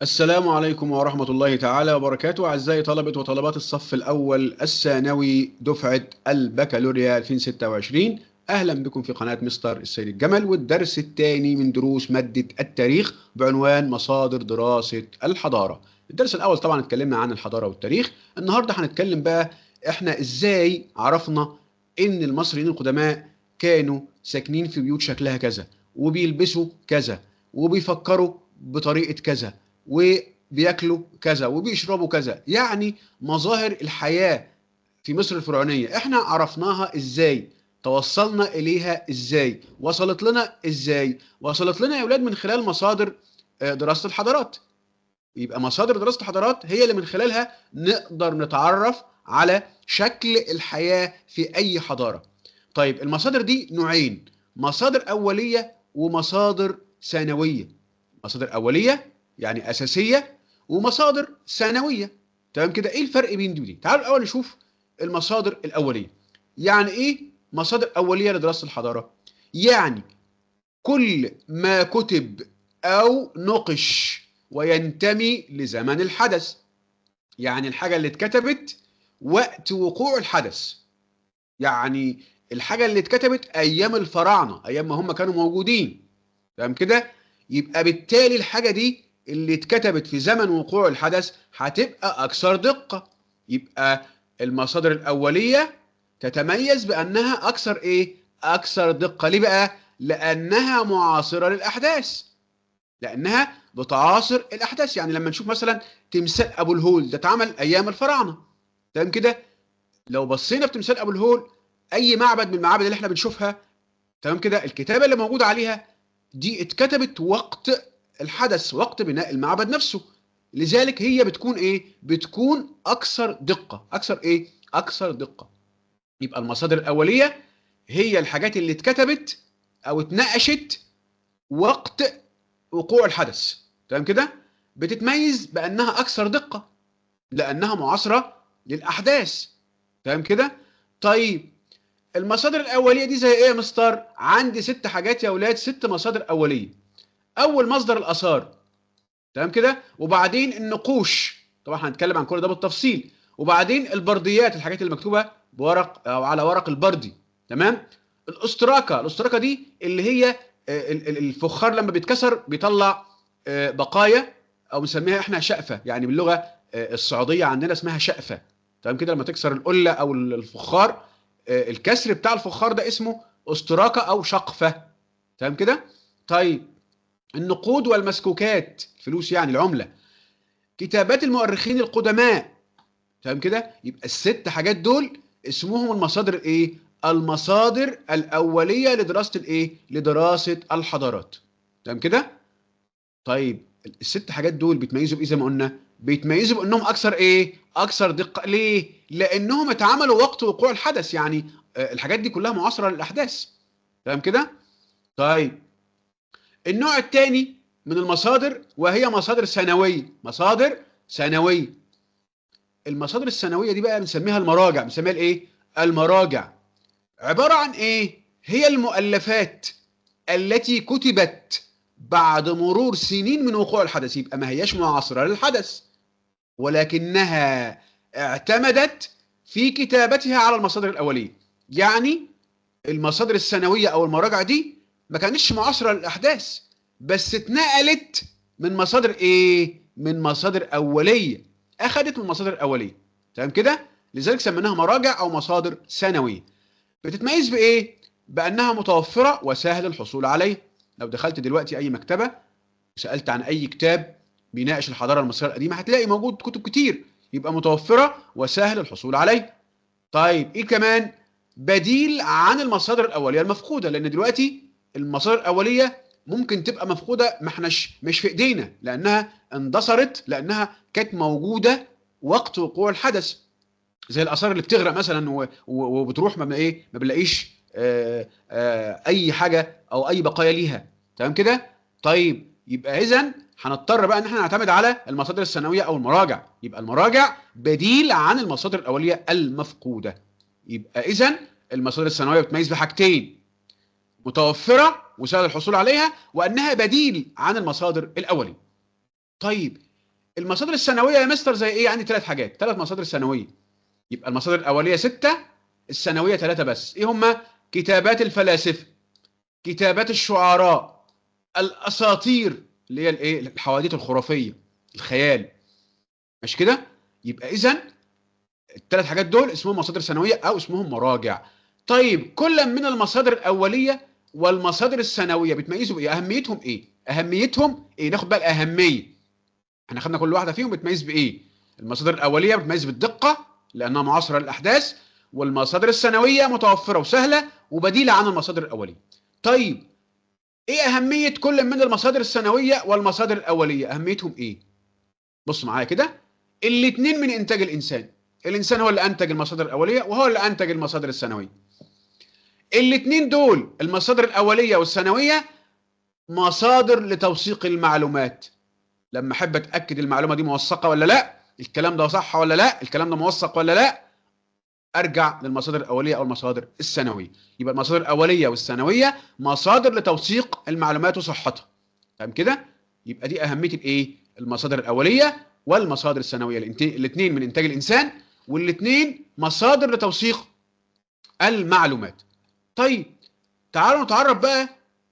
السلام عليكم ورحمة الله تعالى وبركاته. أعزائي طلبة وطلبات الصف الأول الثانوي دفعة البكالوريا 2026. أهلا بكم في قناة مستر السيد الجمل والدرس الثاني من دروس مادة التاريخ بعنوان مصادر دراسة الحضارة. الدرس الأول طبعا اتكلمنا عن الحضارة والتاريخ. النهاردة هنتكلم بقى إحنا إزاي عرفنا إن المصريين القدماء كانوا ساكنين في بيوت شكلها كذا، وبيلبسوا كذا، وبيفكروا بطريقة كذا، وبياكلوا كذا، وبيشربوا كذا. يعني مظاهر الحياة في مصر الفرعونية احنا عرفناها ازاي؟ توصلنا اليها ازاي؟ وصلت لنا ازاي؟ وصلت لنا يا اولاد من خلال مصادر دراسة الحضارات. يبقى مصادر دراسة الحضارات هي اللي من خلالها نقدر نتعرف على شكل الحياة في اي حضارة. طيب المصادر دي نوعين: مصادر أولية ومصادر ثانوية. مصادر أولية يعني أساسية، ومصادر ثانوية. تمام كده؟ إيه الفرق بين دول؟ تعالوا الأول نشوف المصادر الأولية. يعني إيه مصادر أولية لدراسة الحضارة؟ يعني كل ما كتب أو نقش وينتمي لزمن الحدث. يعني الحاجة اللي اتكتبت وقت وقوع الحدث. يعني الحاجة اللي اتكتبت أيام الفراعنة، أيام ما هم كانوا موجودين. تمام كده؟ يبقى بالتالي الحاجة دي اللي اتكتبت في زمن وقوع الحدث هتبقى أكثر دقة. يبقى المصادر الأولية تتميز بأنها أكثر إيه؟ أكثر دقة. ليه بقى؟ لأنها معاصرة للأحداث. لأنها بتعاصر الأحداث. يعني لما نشوف مثلا تمثال أبو الهول ده اتعمل أيام الفراعنة. تمام كده؟ لو بصينا في تمثال ابو الهول، اي معبد من المعابد اللي احنا بنشوفها، تمام كده، الكتابه اللي موجوده عليها دي اتكتبت وقت الحدث، وقت بناء المعبد نفسه. لذلك هي بتكون ايه؟ بتكون اكثر دقه. اكثر ايه؟ اكثر دقه. يبقى المصادر الاوليه هي الحاجات اللي اتكتبت او اتناقشت وقت وقوع الحدث. تمام كده؟ بتتميز بانها اكثر دقه لانها معاصره للاحداث. تمام كده؟ طيب المصادر الاوليه دي زي ايه يا مستر؟ عندي ست حاجات يا اولاد، ست مصادر اوليه. اول مصدر الاثار. تمام كده؟ وبعدين النقوش، طبعا هنتكلم عن كل ده بالتفصيل. وبعدين البرديات، الحاجات اللي مكتوبه بورق او على ورق البردي. تمام. الأستراكة، الأستراكة دي اللي هي الفخار لما بيتكسر بيطلع بقايا، او بنسميها احنا شقفه. يعني باللغه السعوديه عندنا اسمها شقفه. تمام كده؟ لما تكسر القله او الفخار، الكسر بتاع الفخار ده اسمه استراكه او شقفه. تمام كده؟ طيب النقود والمسكوكات، الفلوس يعني العمله. كتابات المؤرخين القدماء. تمام كده؟ يبقى الست حاجات دول اسمهم المصادر الايه؟ المصادر الاوليه لدراسه الايه؟ لدراسه الحضارات. تمام كده؟ طيب الست حاجات دول بيتميزوا بايه زي ما قلنا؟ بيتميزوا بانهم اكثر ايه؟ اكثر دقه. ليه؟ لانهم اتعملوا وقت وقوع الحدث. يعني الحاجات دي كلها معاصره للاحداث. تمام كده؟ طيب النوع الثاني من المصادر وهي مصادر ثانويه. مصادر ثانويه. المصادر الثانويه دي بقى بنسميها المراجع. بنسميها الايه؟ المراجع. عباره عن ايه؟ هي المؤلفات التي كتبت بعد مرور سنين من وقوع الحدث. يبقى ما هياش معاصره للحدث، ولكنها اعتمدت في كتابتها على المصادر الاوليه. يعني المصادر الثانويه او المراجع دي ما كانتش معاصره للاحداث، بس اتنقلت من مصادر ايه؟ من مصادر اوليه. اخذت من مصادر اوليه. تمام كده؟ لذلك سميناها مراجع او مصادر ثانويه. بتتميز بايه؟ بانها متوفره وسهل الحصول عليها. لو دخلت دلوقتي اي مكتبه وسالت عن اي كتاب بيناقش الحضاره المصريه القديمه هتلاقي موجود كتب كتير. يبقى متوفره وسهل الحصول عليها. طيب ايه كمان؟ بديل عن المصادر الاوليه المفقوده. لان دلوقتي المصادر الاوليه ممكن تبقى مفقوده، ما احناش مش في ايدينا، لانها اندثرت، لانها كانت موجوده وقت وقوع الحدث. زي الاثار اللي بتغرق مثلا وبتروح، ما ايه، ما بنلاقيش اي حاجه او اي بقايا ليها. تمام كده؟ طيب يبقى اذا هنضطر بقى ان احنا نعتمد على المصادر الثانويه او المراجع. يبقى المراجع بديل عن المصادر الاوليه المفقوده. يبقى اذا المصادر الثانويه بتميز بحاجتين: متوفره وسهل الحصول عليها، وانها بديل عن المصادر الاوليه. طيب المصادر الثانويه يا مستر زي ايه؟ عندي ثلاث حاجات، ثلاث مصادر ثانويه. يبقى المصادر الاوليه 6، الثانويه 3 بس. ايه هما؟ كتابات الفلاسفه، كتابات الشعراء، الاساطير اللي هي الايه، الحواديت الخرافيه، الخيال. مش كده؟ يبقى اذا الثلاث حاجات دول اسمهم مصادر ثانويه او اسمهم مراجع. طيب كل من المصادر الاوليه والمصادر الثانويه بتميزوا بايه؟ اهميتهم ايه؟ اهميتهم ايه؟ ناخد بقى الاهميه. احنا خدنا كل واحده فيهم بتميز بايه. المصادر الاوليه بتميز بالدقه لانها معاصره للاحداث، والمصادر الثانويه متوفره وسهله وبديله عن المصادر الاوليه. طيب ايه اهميه كل من المصادر الثانويه والمصادر الاوليه؟ اهميتهم ايه؟ بص معايا كده. الاثنين من انتاج الانسان. الانسان هو اللي انتج المصادر الاوليه وهو اللي انتج المصادر الثانويه. الاثنين دول المصادر الاوليه والثانويه مصادر لتوثيق المعلومات. لما احب اتاكد المعلومه دي موثقه ولا لا، الكلام ده صح ولا لا، الكلام ده موثق ولا لا، ارجع للمصادر الاوليه او المصادر الثانويه. يبقى المصادر الاوليه والثانويه مصادر لتوثيق المعلومات وصحتها. تمام كده؟ يبقى دي اهميه الايه؟ المصادر الاوليه والمصادر الثانويه. الاثنين من انتاج الانسان، والاثنين مصادر لتوثيق المعلومات. طيب تعالوا نتعرف بقى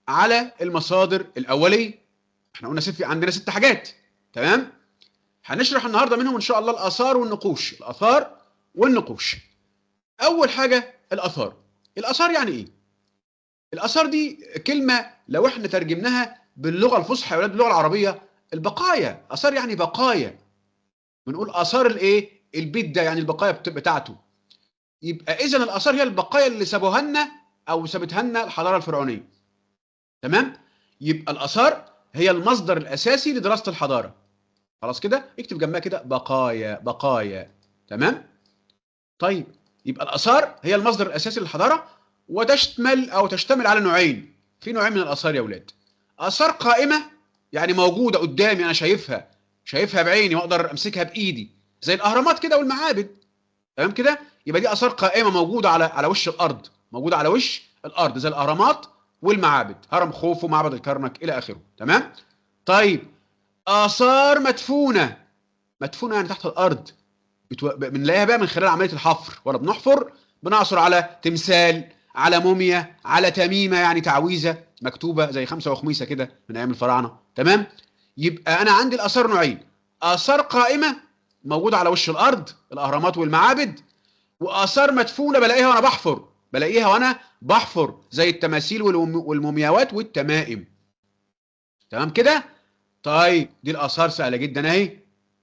على المصادر الاوليه. احنا قلنا عندنا 6 حاجات. تمام؟ هنشرح النهارده منهم ان شاء الله الاثار والنقوش. الاثار والنقوش. اول حاجه الاثار. الاثار يعني ايه؟ الاثار دي كلمه لو احنا ترجمناها باللغه الفصحى يا اولاد، باللغه العربيه، البقايا. اثار يعني بقايا. بنقول اثار الايه؟ البيت ده يعني البقايا بتاعته. يبقى اذا الاثار هي البقايا اللي سابوها لنا او سابتها لنا الحضاره الفرعونيه. تمام؟ يبقى الاثار هي المصدر الاساسي لدراسه الحضاره. خلاص كده؟ اكتب جنبها كده بقايا بقايا. تمام؟ طيب يبقى الآثار هي المصدر الأساسي للحضارة، تشتمل على نوعين. في نوعين من الآثار يا أولاد. آثار قائمة يعني موجودة قدامي أنا شايفها بعيني وأقدر أمسكها بإيدي زي الأهرامات كده والمعابد. تمام كده؟ يبقى دي آثار قائمة موجودة على وش الأرض، موجودة على وش الأرض زي الأهرامات والمعابد، هرم خوفو ومعبد الكرنك إلى آخره. تمام؟ طيب آثار مدفونة. مدفونة يعني تحت الأرض، بنلاقيها بقى من خلال عمليه الحفر. ولا بنحفر بنعثر على تمثال، على موميا، على تميمه يعني تعويذه مكتوبه زي خمسه وخميسه كده من ايام الفراعنه. تمام؟ يبقى انا عندي الاثار نوعين: اثار قائمه موجوده على وش الارض، الاهرامات والمعابد، واثار مدفونه بلاقيها وانا بحفر زي التماثيل والمومياوات والتمائم. تمام كده؟ طيب دي الاثار سهله جدا اهي.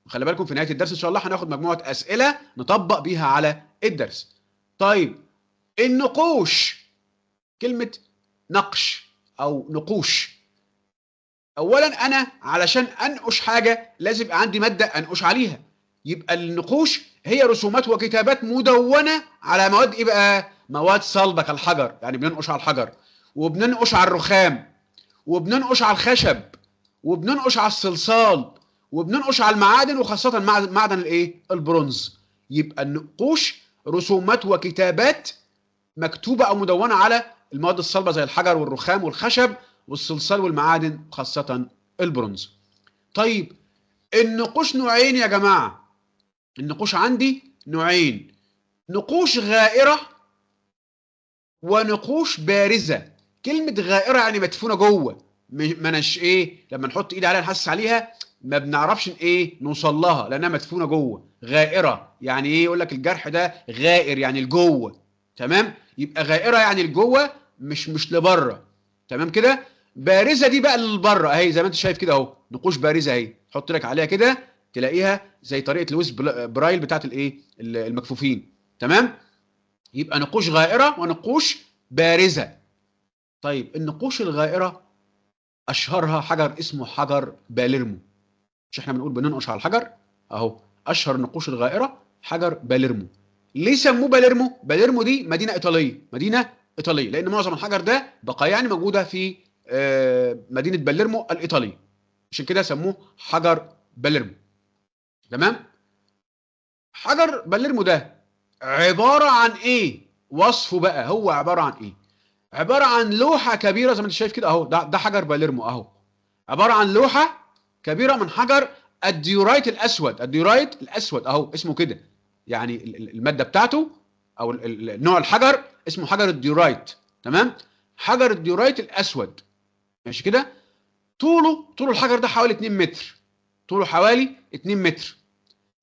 خلي بالكم في نهايه الدرس ان شاء الله هناخد مجموعه اسئله نطبق بيها على الدرس. طيب النقوش. كلمه نقش او نقوش. اولا انا علشان انقش حاجه لازم يبقى عندي ماده انقش عليها. يبقى النقوش هي رسومات وكتابات مدونه على مواد ايه بقى؟ مواد صلبه كالحجر، يعني بننقش على الحجر، وبننقش على الرخام، وبننقش على الخشب، وبننقش على الصلصال، وبننقش على المعادن وخاصة معدن الايه؟ البرونز. يبقى النقوش رسومات وكتابات مكتوبة او مدونة على المواد الصلبة زي الحجر والرخام والخشب والصلصال والمعادن خاصة البرونز. طيب النقوش نوعين يا جماعة. النقوش عندي نوعين: نقوش غائرة ونقوش بارزة. كلمة غائرة يعني مدفونة جوه، مناش ايه لما نحط ايد عليها نحسس عليها ما بنعرفش ايه نوصل لها لانها مدفونه جوه. غائره يعني ايه؟ يقول لك الجرح ده غائر يعني لجوه. تمام؟ يبقى غائره يعني لجوه مش لبره. تمام كده؟ بارزه دي بقى للبره اهي زي ما انت شايف كده اهو. نقوش بارزه اهي، حط لك عليها كده تلاقيها زي طريقه لويس برايل بتاعت الايه؟ المكفوفين. تمام؟ يبقى نقوش غائره ونقوش بارزه. طيب النقوش الغائره اشهرها حجر اسمه حجر باليرمو. مش احنا بنقول بننقش على الحجر؟ اهو اشهر النقوش الغائره حجر باليرمو. ليه سموه باليرمو؟ باليرمو دي مدينه ايطاليه، مدينه ايطاليه، لان معظم الحجر ده بقايا يعني موجوده في مدينه باليرمو الايطاليه، عشان كده سموه حجر باليرمو. تمام؟ حجر باليرمو ده عباره عن ايه؟ وصفه بقى هو عباره عن ايه؟ عباره عن لوحه كبيره زي ما انت شايف كده اهو. ده حجر باليرمو اهو، عباره عن لوحه كبيره من حجر الديورايت الاسود، الديورايت الاسود اهو اسمه كده، يعني الماده بتاعته او نوع الحجر اسمه حجر الديورايت. تمام، حجر الديورايت الاسود. ماشي كده. طول الحجر ده حوالي 2 متر، طوله حوالي 2 متر.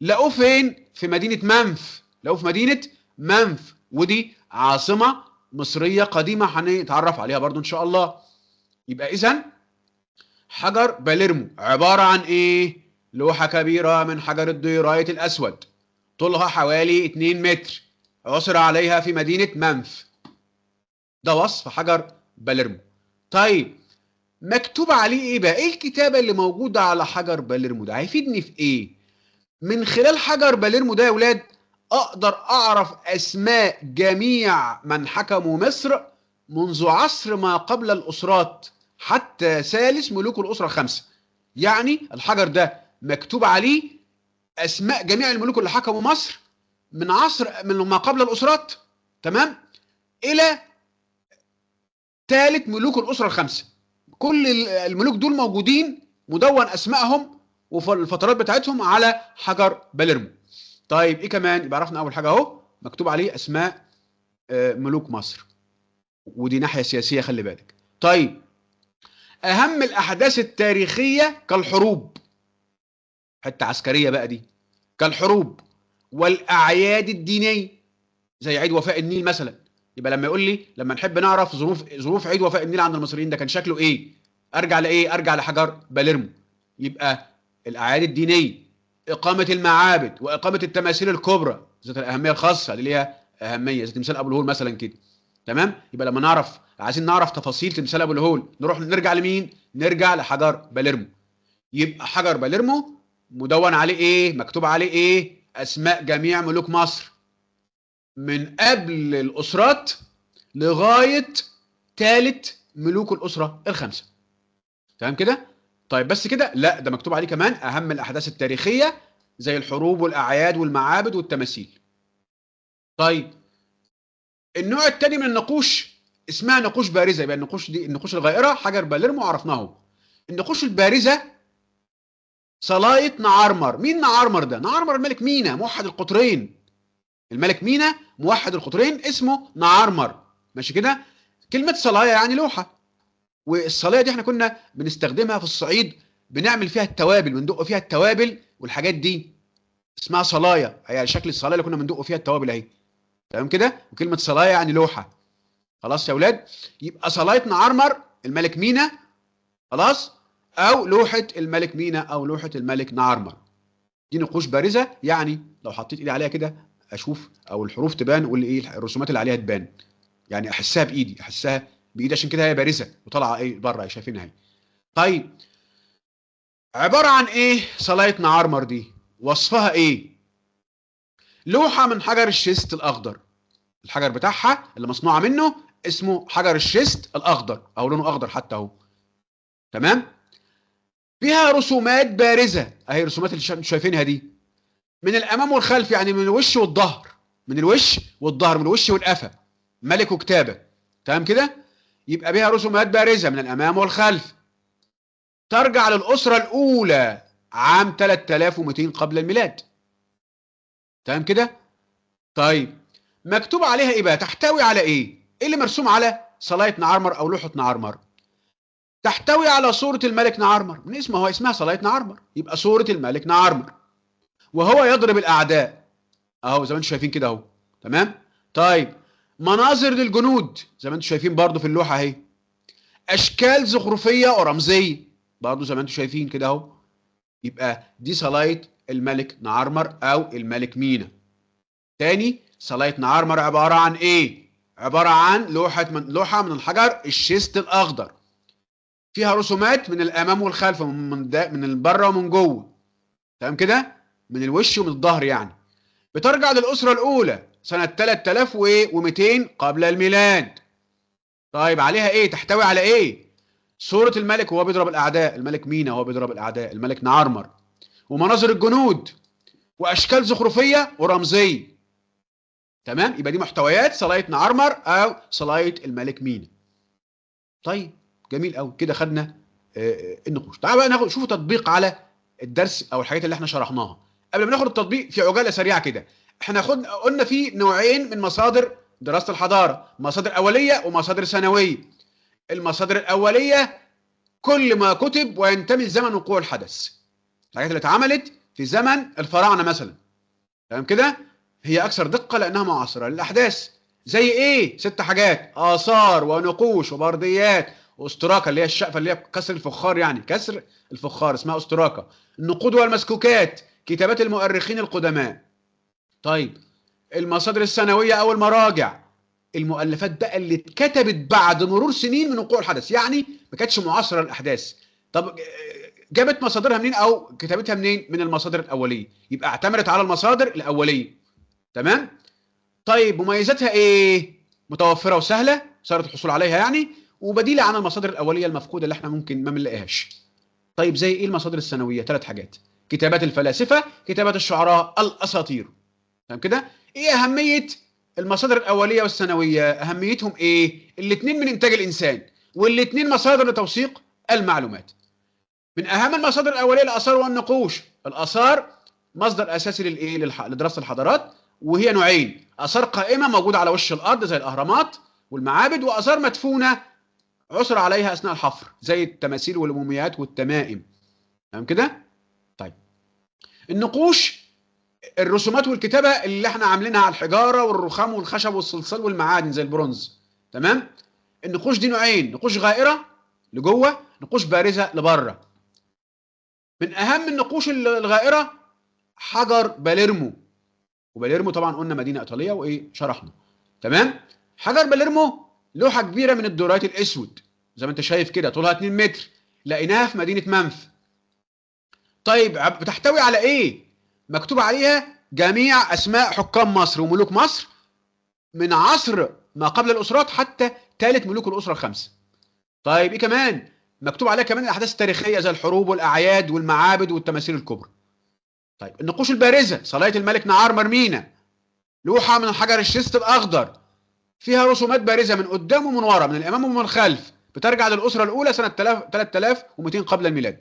لقوه فين؟ في مدينه منف، لقوه في مدينه منف، ودي عاصمه مصريه قديمه هنتعرف عليها برضو ان شاء الله. يبقى اذا حجر باليرمو عباره عن ايه؟ لوحه كبيره من حجر الديورايت الاسود، طولها حوالي 2 متر، عثر عليها في مدينه منف. ده وصف حجر باليرمو. طيب مكتوب عليه ايه بقى؟ ايه الكتابه اللي موجوده على حجر باليرمو ده؟ هيفيدني في ايه؟ من خلال حجر باليرمو ده يا ولاد اقدر اعرف اسماء جميع من حكموا مصر منذ عصر ما قبل الاسرات حتى ثالث ملوك الاسره الخمسه. يعني الحجر ده مكتوب عليه اسماء جميع الملوك اللي حكموا مصر من من ما قبل الاسرات، تمام، الى ثالث ملوك الاسره الخمسه. كل الملوك دول موجودين، مدون اسمائهم وفي الفترات بتاعتهم على حجر باليرمو. طيب ايه كمان؟ يبقى عرفنا اول حاجه اهو مكتوب عليه اسماء ملوك مصر، ودي ناحيه سياسيه خلي بالك. طيب اهم الاحداث التاريخيه كالحروب، حته عسكريه بقى دي، كالحروب والاعياد الدينيه زي عيد وفاء النيل مثلا. يبقى لما يقول لي لما نحب نعرف ظروف عيد وفاء النيل عند المصريين ده كان شكله ايه، ارجع لايه؟ ارجع لحجر باليرمو. يبقى الاعياد الدينيه، اقامه المعابد واقامه التماثيل الكبرى ذات الاهميه الخاصه اللي ليها اهميه زي تمثال ابو الهول مثلا كده. تمام، يبقى لما نعرف عايزين نعرف تفاصيل تمثال ابو الهول نرجع لمين؟ نرجع لحجر باليرمو. يبقى حجر باليرمو مدون عليه ايه؟ مكتوب عليه ايه؟ اسماء جميع ملوك مصر من قبل الاسرات لغايه ثالث ملوك الاسره الخمسه. تمام كده؟ طيب بس كده؟ لا، ده مكتوب عليه كمان اهم الاحداث التاريخيه زي الحروب والاعياد والمعابد والتماثيل. طيب النوع الثاني من النقوش اسمها نقوش بارزه. يبقى النقوش دي النقوش الغائره حجر باليرمو عرفناه. النقوش البارزه صلايه نعرمر. مين نعرمر ده؟ نعرمر الملك مينا موحد القطرين، الملك مينا موحد القطرين اسمه نعرمر. ماشي كده؟ كلمه صلايه يعني لوحه، والصلايه دي احنا كنا بنستخدمها في الصعيد، بنعمل فيها التوابل، بندق فيها التوابل والحاجات دي اسمها صلايه، هي شكل الصلايه اللي كنا بندق فيها التوابل اهي. تمام كده؟ وكلمه صلايه يعني لوحه. خلاص يا اولاد؟ يبقى صلايه نعرمر الملك مينا، خلاص، او لوحه الملك مينا او لوحه الملك نعرمر. دي نقوش بارزه، يعني لو حطيت ايدي عليها كده اشوف، او الحروف تبان واللي ايه الرسومات اللي عليها تبان، يعني احسها بايدي، احسها بايدي، عشان كده هي بارزه وطالعه ايه بره شايفينها اهي. طيب عباره عن ايه صلايه نعرمر دي؟ وصفها ايه؟ لوحه من حجر الشيست الاخضر، الحجر بتاعها اللي مصنوعه منه اسمه حجر الشيست الاخضر، او لونه اخضر حتى اهو. تمام، فيها رسومات بارزه اهي، الرسومات اللي انتوا شايفينها دي من الامام والخلف، يعني من الوش والظهر، من الوش والظهر، من الوش والقفا، ملك وكتابه. تمام كده؟ يبقى بيها رسومات بارزه من الامام والخلف، ترجع للاسره الاولى عام 3200 قبل الميلاد. تمام كده؟ طيب مكتوب عليها ايه بقى؟ تحتوي على ايه؟ ايه اللي مرسوم على صلايه نعرمر او لوحه نعرمر؟ تحتوي على صوره الملك نعرمر، من اسمها هو اسمها صلايه نعرمر، يبقى صوره الملك نعرمر وهو يضرب الاعداء اهو زي ما انتم شايفين كده اهو. تمام؟ طيب مناظر للجنود زي ما انتم شايفين برضو في اللوحه اهي، اشكال زخرفيه ورمزيه برضو زي ما انتم شايفين كده اهو. يبقى دي صلايه الملك نعرمر او الملك مينا. تاني، صلايه نعرمر عباره عن ايه؟ عباره عن لوحه من الحجر الشيست الاخضر، فيها رسومات من الامام والخلف، من بره ومن جوه. تمام كده؟ من الوش ومن الظهر يعني. بترجع للاسره الاولى سنه 3200 قبل الميلاد. طيب عليها ايه؟ تحتوي على ايه؟ صوره الملك وهو بيضرب الاعداء، الملك مينا وهو بيضرب الاعداء، الملك نعرمر، ومناظر الجنود، واشكال زخرفيه ورمزيه. تمام؟ يبقى دي محتويات صلايه نعرمر او صلايه الملك مينا. طيب جميل قوي كده، خدنا النقوش. تعالوا بقى ناخد شوفوا تطبيق على الدرس او الحاجات اللي احنا شرحناها. قبل ما ناخد التطبيق في عجاله سريعه كده، احنا قلنا في نوعين من مصادر دراسه الحضاره، مصادر اوليه ومصادر ثانويه. المصادر الاوليه كل ما كتب وينتمي لزمن وقوع الحدث، الحاجات اللي اتعملت في زمن الفراعنه مثلا، تمام كده، هي اكثر دقه لانها معاصره للاحداث. زي ايه؟ 6 حاجات: اثار ونقوش وبرديات واستراكه اللي هي الشقفه اللي هي كسر الفخار، يعني كسر الفخار اسمها استراكه، النقود والمسكوكات، كتابات المؤرخين القدماء. طيب المصادر الثانويه او المراجع، المؤلفات بقى اللي اتكتبت بعد مرور سنين من وقوع الحدث، يعني ما كانتش معاصره للاحداث. طب جابت مصادرها منين او كتابتها منين؟ من المصادر الاوليه، يبقى اعتمدت على المصادر الاوليه. تمام. طيب مميزاتها ايه؟ متوفره وسهله، سهله الحصول عليها يعني، وبديله عن المصادر الاوليه المفقوده اللي احنا ممكن ما بنلاقيهاش. طيب زي ايه المصادر الثانويه؟ 3 حاجات: كتابات الفلاسفه، كتابات الشعراء، الاساطير. تمام كده. ايه اهميه المصادر الاوليه والثانويه؟ اهميتهم ايه؟ الاثنين من انتاج الانسان، والاثنين مصادر لتوثيق المعلومات. من اهم المصادر الاوليه الاثار والنقوش. الاثار مصدر اساسي للايه؟ لدراسه الحضارات، وهي نوعين: اثار قائمه موجوده على وش الارض زي الاهرامات والمعابد، واثار مدفونه عثر عليها اثناء الحفر زي التماثيل والمومياوات والتمائم. تمام كده. طيب النقوش الرسومات والكتابه اللي احنا عاملينها على الحجاره والرخام والخشب والصلصال والمعادن زي البرونز. تمام. النقوش دي نوعين: نقوش غائره لجوه، نقوش بارزه لبره. من اهم النقوش الغائره حجر باليرمو، وباليرمو طبعا قلنا مدينه ايطاليه وايه شرحنا. تمام. حجر باليرمو لوحه كبيره من الدورايت الاسود زي ما انت شايف كده، طولها 2 متر، لقيناها في مدينه منف. طيب بتحتوي على ايه؟ مكتوب عليها جميع اسماء حكام مصر وملوك مصر من عصر ما قبل الاسرات حتى ثالث ملوك الاسره الخمسه. طيب ايه كمان؟ مكتوب عليها كمان الاحداث التاريخيه زي الحروب والاعياد والمعابد والتماثيل الكبرى. طيب النقوش البارزه: صلايه الملك نعار مرمينا، لوحه من حجر الشيست الاخضر فيها رسومات بارزه من قدام ومن ورا، من الامام ومن الخلف، بترجع للاسره الاولى سنه 3200 قبل الميلاد.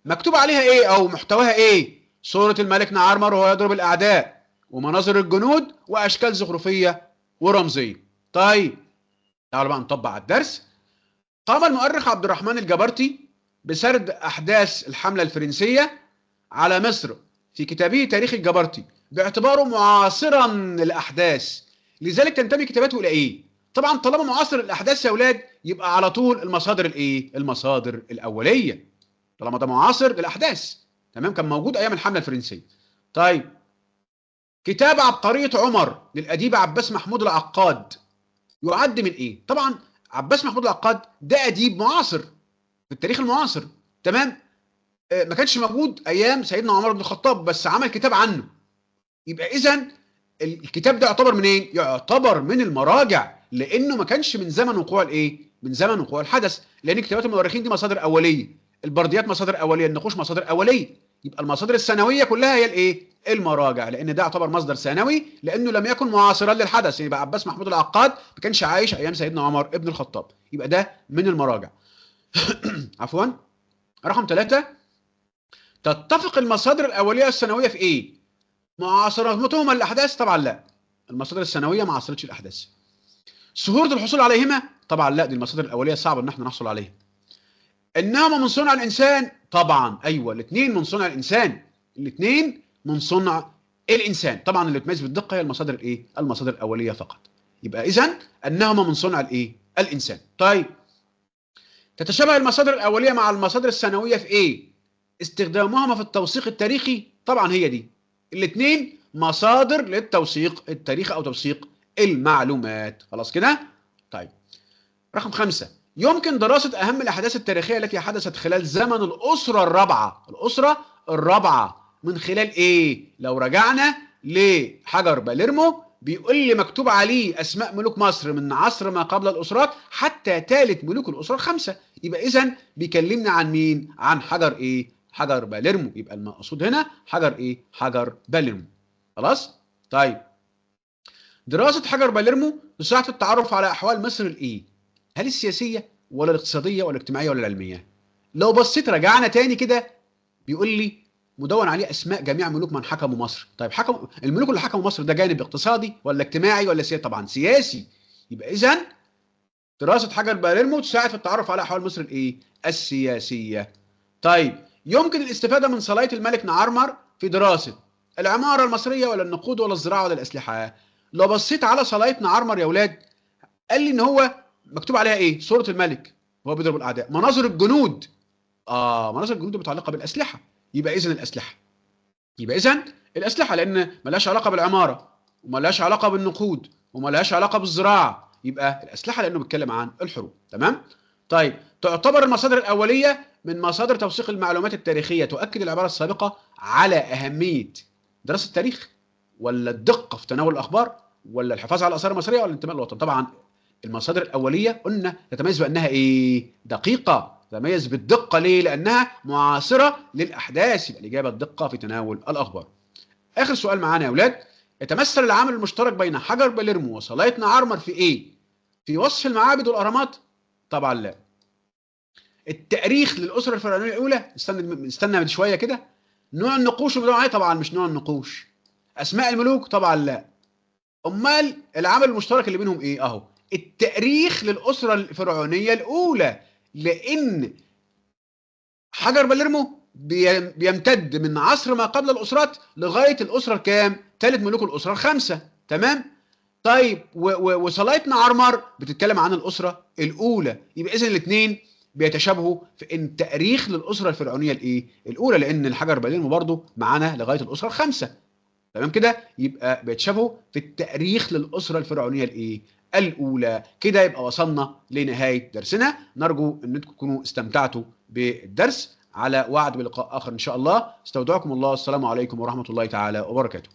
مكتوب عليها ايه او محتواها ايه؟ صوره الملك نعرمر وهو يضرب الاعداء، ومناظر الجنود، واشكال زخرفيه ورمزيه. طيب تعالوا بقى نطبق على الدرس. قام المؤرخ عبد الرحمن الجبرتي بسرد احداث الحمله الفرنسيه على مصر في كتابه تاريخ الجبرتي باعتباره معاصرا للاحداث، لذلك تنتمي كتاباته الى ايه؟ طبعا طالما معاصر الاحداث يا اولاد يبقى على طول المصادر الايه؟ المصادر الاوليه، طالما ده معاصر للاحداث. تمام، كان موجود ايام الحمله الفرنسيه. طيب كتاب عبقريه عمر للاديب عباس محمود العقاد يعد من ايه؟ طبعا عباس محمود العقاد ده اديب معاصر في التاريخ المعاصر. تمام. ما كانش موجود ايام سيدنا عمر بن الخطاب بس عمل كتاب عنه، يبقى اذا الكتاب ده يعتبر منين؟ يعتبر من المراجع، لانه ما كانش من زمن وقوع الايه؟ من زمن وقوع الحدث، لان كتابات المؤرخين دي مصادر اوليه، البرديات مصادر اوليه، النقوش مصادر اوليه، يبقى المصادر الثانويه كلها هي الايه؟ المراجع، لان ده يعتبر مصدر ثانوي لانه لم يكن معاصرا للحدث. يبقى عباس محمود العقاد ما كانش عايش ايام سيدنا عمر ابن الخطاب، يبقى ده من المراجع. عفوا. رقم 3: تتفق المصادر الاوليه والثانويه في ايه؟ معاصرتهما للاحداث؟ طبعا لا، المصادر الثانويه ما عاصرتش الاحداث. سهوله الحصول عليهما؟ طبعا لا، دي المصادر الاوليه صعب ان احنا نحصل عليها. انهما من صنع الانسان؟ طبعا ايوه، الاثنين من صنع الانسان، الاثنين من صنع الانسان. طبعا اللي بتميز بالدقه هي المصادر الايه؟ المصادر الاوليه فقط. يبقى اذا انهما من صنع الايه؟ الانسان. طيب تتشابه المصادر الاوليه مع المصادر الثانويه في ايه؟ استخدامهما في التوثيق التاريخي؟ طبعا هي دي، الاثنين مصادر للتوثيق التاريخي او توثيق المعلومات. خلاص كده. طيب رقم 5: يمكن دراسة أهم الأحداث التاريخية التي حدثت خلال زمن الأسرة الرابعة. الأسرة الرابعة من خلال إيه؟ لو رجعنا لحجر باليرمو بيقول لي مكتوب عليه أسماء ملوك مصر من عصر ما قبل الأسرات حتى ثالث ملوك الأسرة الخمسة، يبقى إذن بيكلمنا عن مين؟ عن حجر إيه؟ حجر باليرمو. يبقى المقصود هنا حجر إيه؟ حجر باليرمو. خلاص؟ طيب دراسة حجر باليرمو تساعد في التعرف على أحوال مصر الإيه؟ هل السياسية ولا الاقتصادية ولا الاجتماعية ولا العلمية؟ لو بصيت رجعنا تاني كده بيقول لي مدون عليه اسماء جميع ملوك من حكموا مصر. طيب حكم الملوك اللي حكموا مصر ده جانب اقتصادي ولا اجتماعي ولا سياسي؟ طبعا سياسي. يبقى اذا دراسه حجر باليرمو تساعد في التعرف على احوال مصر الايه؟ السياسيه. طيب يمكن الاستفاده من صلايه الملك نعرمر في دراسه العماره المصريه ولا النقود ولا الزراعه ولا الاسلحه؟ لو بصيت على صلايه نعرمر يا اولاد قال لي ان هو مكتوب عليها ايه؟ صوره الملك وهو بيضرب الاعداء، مناظر الجنود. مناظر الجنود متعلقه بالاسلحه، يبقى اذا الاسلحه. يبقى اذا الاسلحه لان ملهاش علاقه بالعماره وملهاش علاقه بالنقود وملهاش علاقه بالزراعه، يبقى الاسلحه لانه بيتكلم عن الحروب. تمام؟ طيب تعتبر المصادر الاوليه من مصادر توثيق المعلومات التاريخيه تؤكد العباره السابقه على اهميه دراسه التاريخ ولا الدقه في تناول الاخبار ولا الحفاظ على الاثار المصريه ولا الانتماء للوطن؟ طبعا المصادر الاوليه قلنا تتميز بانها ايه؟ دقيقه، تتميز بالدقه. ليه؟ لانها معاصره للاحداث، يبقى الاجابه الدقه في تناول الاخبار. اخر سؤال معانا يا اولاد، يتمثل العامل المشترك بين حجر باليرمو وصلايه نعرمر في ايه؟ في وصف المعابد والاهرامات؟ طبعا لا. التاريخ للاسره الفرعونيه الاولى؟ استنى شويه كده. نوع النقوش المدون عليه؟ طبعا مش نوع النقوش. اسماء الملوك؟ طبعا لا. امال العامل المشترك اللي بينهم ايه؟ اهو التاريخ للاسره الفرعونيه الاولى، لان حجر باليرمو بيمتد من عصر ما قبل الاسرات لغايه الاسره الكام؟ ثالث ملوك الاسره الخمسه. تمام؟ طيب وصلايه نعرمر بتتكلم عن الاسره الاولى، يبقى اذا الاثنين بيتشابهوا في ان تاريخ للاسره الفرعونيه الايه؟ الاولى، لان الحجر باليرمو برضه معانا لغايه الاسره الخامسه. تمام كده؟ يبقى بيتشابهوا في التاريخ للاسره الفرعونيه الايه؟ الاولى. كده يبقى وصلنا لنهايه درسنا. نرجو انكم تكونوا استمتعتوا بالدرس. على وعد بلقاء اخر ان شاء الله. استودعكم الله. السلام عليكم ورحمه الله تعالى وبركاته.